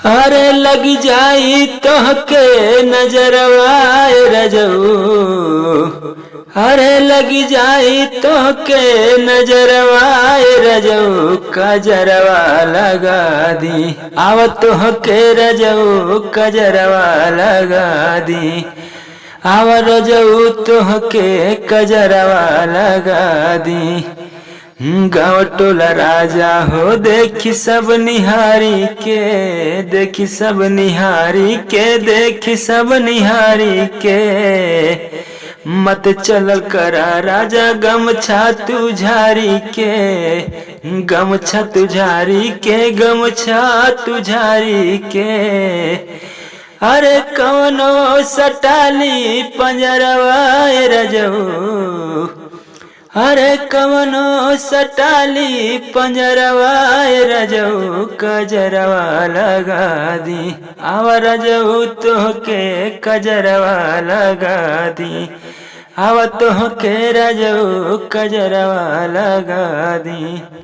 अरे लग जाई तोहके नजरवा रजऊ। अरे लग जाई तोहके नजरवा रजऊ, कजरवा लगा दी। आव तोहके रजऊ कजरवा लगा दी। आव रजऊ तोहके कजरवा लगा दी। गाँव टोला राजा हो देखी सब निहारी के, देखी सब निहारी के, देखी सब निहारी के। मत चल करा राजा गमछा तू झारी के, गमछा तू झारी के, गमछा तू झारी के। अरे कौनो सटाली पंजरवा रजऊ। अरे कवनो सटाली पंजरवा रजऊ, कजरवा लगा दी। आव रजऊ तोहके कजरवा लगा दी। आव तोहके रजऊ कजरवा लगा दी।